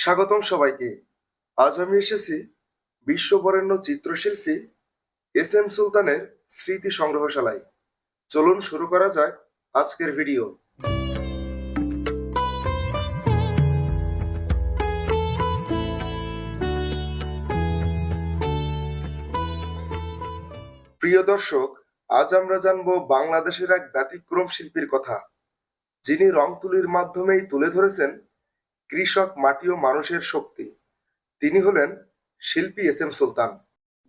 স্বাগতম সবাইকে। আজ আমি এসেছি বিশ্ববরেণ্য চিত্রশিল্পী এস এম সুলতানের স্মৃতি সংগ্রহশালায়। চলুন শুরু করা যাক আজকের ভিডিও। প্রিয় দর্শক, আজ আমরা জানব বাংলাদেশের এক ব্যতিক্রম শিল্পীর কথা, যিনি রং তুলির মাধ্যমেই তুলে ধরেছেন কৃষক, মাটি ও মানুষের শক্তি। তিনি হলেন শিল্পী এস এম সুলতান।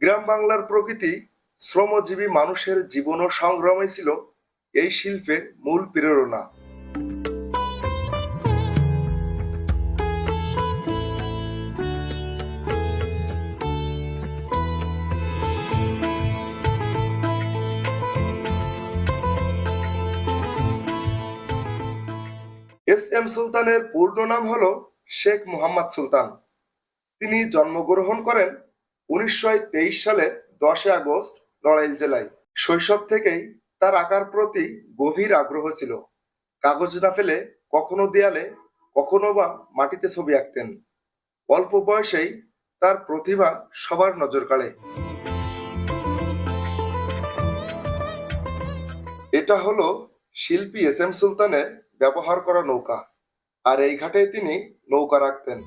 গ্রাম বাংলার প্রকৃতি, শ্রমজীবী মানুষের জীবন ও সংগ্রামই ছিল এই শিল্পের মূল প্রেরণা। এস এম সুলতানের পূর্ণ নাম হলো শেখ মোহাম্মদ সুলতান। তিনি জন্মগ্রহণ করেন 1923 সালের 10 আগস্ট নড়াইল জেলায়। শৈশব থেকেই তার আঁকার প্রতি গভীর আগ্রহ ছিল। কাগজ না ফেলে কখনো দেয়ালে, কখনো বা মাটিতে ছবি আঁকতেন। অল্প বয়সেই তার প্রতিভা সবার নজর কাড়ে। এটা হলো শিল্পী এস এম সুলতানের ব্যবহার করা নৌকা, আর এই ঘাটে তিনি নৌকা রাখতেন।